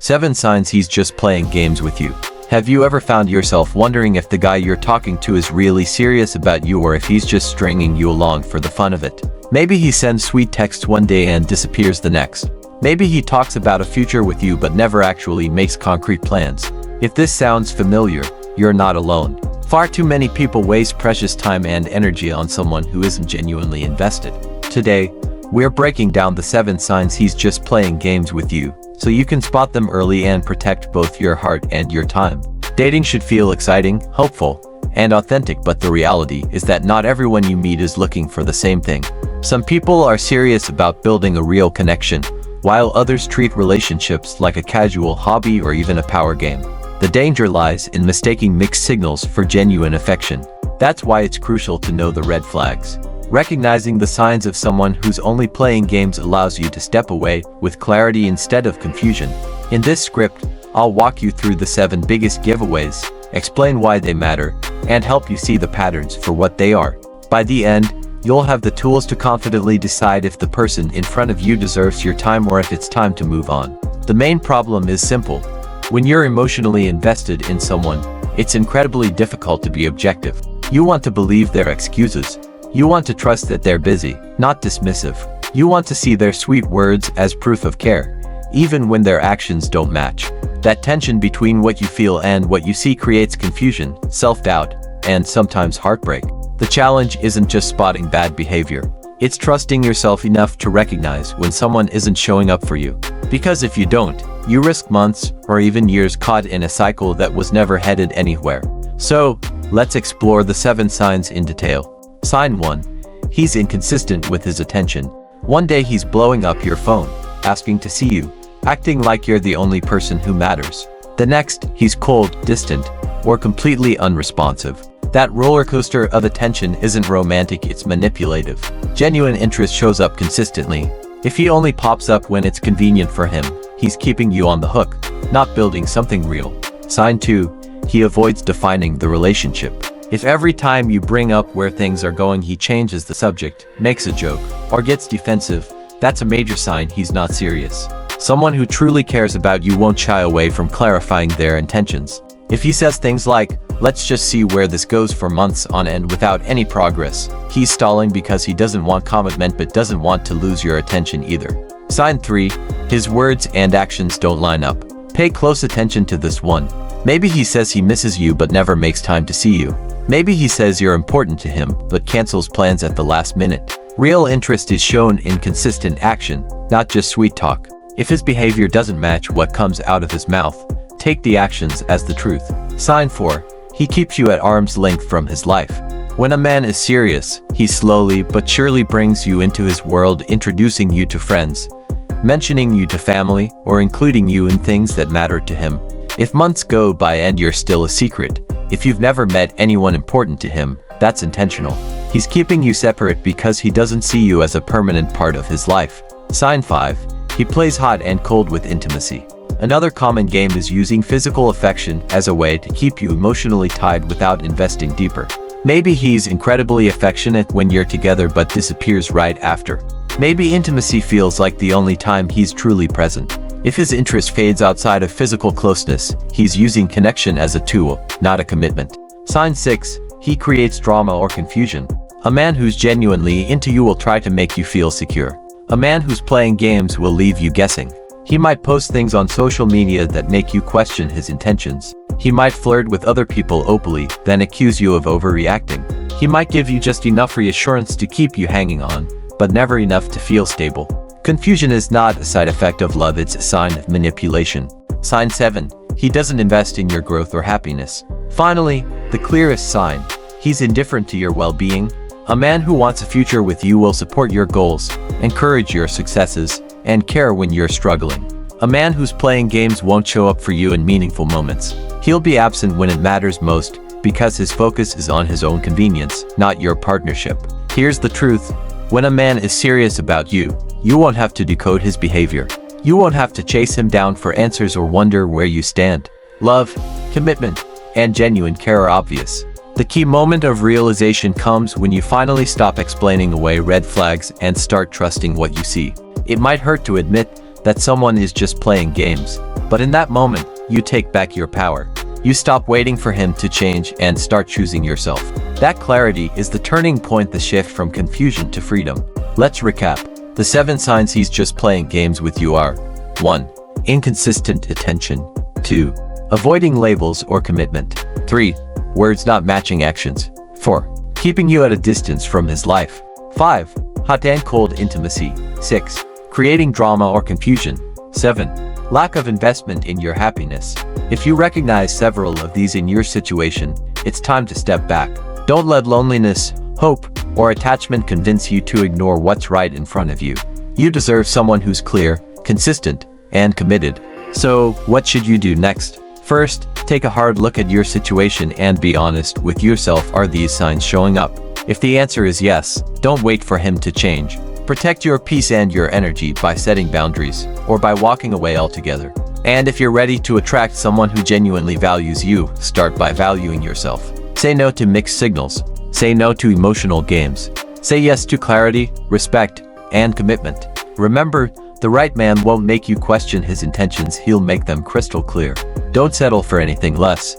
7 signs he's just playing games with you. Have you ever found yourself wondering if the guy you're talking to is really serious about you or if he's just stringing you along for the fun of it? Maybe he sends sweet texts one day and disappears the next. Maybe he talks about a future with you but never actually makes concrete plans. If this sounds familiar, you're not alone. Far too many people waste precious time and energy on someone who isn't genuinely invested. Today, we're breaking down the 7 signs he's just playing games with you, so you can spot them early and protect both your heart and your time. Dating should feel exciting, hopeful, and authentic, but the reality is that not everyone you meet is looking for the same thing. Some people are serious about building a real connection, while others treat relationships like a casual hobby or even a power game. The danger lies in mistaking mixed signals for genuine affection. That's why it's crucial to know the red flags. Recognizing the signs of someone who's only playing games allows you to step away with clarity instead of confusion. In this script, I'll walk you through the 7 biggest giveaways, explain why they matter, and help you see the patterns for what they are. By the end, you'll have the tools to confidently decide if the person in front of you deserves your time or if it's time to move on. The main problem is simple. When you're emotionally invested in someone, it's incredibly difficult to be objective. You want to believe their excuses. You want to trust that they're busy, not dismissive. You want to see their sweet words as proof of care, even when their actions don't match. That tension between what you feel and what you see creates confusion, self-doubt, and sometimes heartbreak. The challenge isn't just spotting bad behavior. It's trusting yourself enough to recognize when someone isn't showing up for you. Because if you don't, you risk months or even years caught in a cycle that was never headed anywhere. So, let's explore the 7 signs in detail. Sign 1. He's inconsistent with his attention. One day he's blowing up your phone, asking to see you, acting like you're the only person who matters. The next, he's cold, distant, or completely unresponsive. That roller coaster of attention isn't romantic, it's manipulative. Genuine interest shows up consistently. If he only pops up when it's convenient for him, he's keeping you on the hook, not building something real. Sign 2. He avoids defining the relationship. If every time you bring up where things are going he changes the subject, makes a joke, or gets defensive, that's a major sign he's not serious. Someone who truly cares about you won't shy away from clarifying their intentions. If he says things like, "Let's just see where this goes," for months on end without any progress, he's stalling because he doesn't want commitment but doesn't want to lose your attention either. Sign 3. His words and actions don't line up. Pay close attention to this one. Maybe he says he misses you but never makes time to see you. Maybe he says you're important to him but cancels plans at the last minute. Real interest is shown in consistent action, not just sweet talk. If his behavior doesn't match what comes out of his mouth, take the actions as the truth. Sign 4. He keeps you at arm's length from his life. When a man is serious, he slowly but surely brings you into his world, introducing you to friends, mentioning you to family, or including you in things that matter to him. If months go by and you're still a secret, if you've never met anyone important to him, that's intentional. He's keeping you separate because he doesn't see you as a permanent part of his life. Sign 5. He plays hot and cold with intimacy. Another common game is using physical affection as a way to keep you emotionally tied without investing deeper. Maybe he's incredibly affectionate when you're together but disappears right after. Maybe intimacy feels like the only time he's truly present. If his interest fades outside of physical closeness, he's using connection as a tool, not a commitment. Sign 6. He creates drama or confusion. A man who's genuinely into you will try to make you feel secure. A man who's playing games will leave you guessing. He might post things on social media that make you question his intentions. He might flirt with other people openly, then accuse you of overreacting. He might give you just enough reassurance to keep you hanging on, but never enough to feel stable. Confusion is not a side effect of love, it's a sign of manipulation. Sign 7. He doesn't invest in your growth or happiness. Finally, the clearest sign. He's indifferent to your well-being. A man who wants a future with you will support your goals, encourage your successes, and care when you're struggling. A man who's playing games won't show up for you in meaningful moments. He'll be absent when it matters most because his focus is on his own convenience, not your partnership. Here's the truth. When a man is serious about you, you won't have to decode his behavior. You won't have to chase him down for answers or wonder where you stand. Love, commitment, and genuine care are obvious. The key moment of realization comes when you finally stop explaining away red flags and start trusting what you see. It might hurt to admit that someone is just playing games, But in that moment, you take back your power. You stop waiting for him to change and start choosing yourself. That clarity is the turning point, the shift from confusion to freedom. Let's recap. The 7 signs he's just playing games with you are: 1. Inconsistent attention. 2. Avoiding labels or commitment. 3. Words not matching actions. 4. Keeping you at a distance from his life. 5. Hot and cold intimacy. 6. Creating drama or confusion. 7. Lack of investment in your happiness. If you recognize several of these in your situation, it's time to step back. Don't let loneliness, hope, or attachment convince you to ignore what's right in front of you. You deserve someone who's clear, consistent, and committed. So, what should you do next? First, take a hard look at your situation and be honest with yourself. Are these signs showing up? If the answer is yes, don't wait for him to change. Protect your peace and your energy by setting boundaries, or by walking away altogether. And if you're ready to attract someone who genuinely values you, start by valuing yourself. Say no to mixed signals. Say no to emotional games. Say yes to clarity, respect, and commitment. Remember, the right man won't make you question his intentions, he'll make them crystal clear. Don't settle for anything less.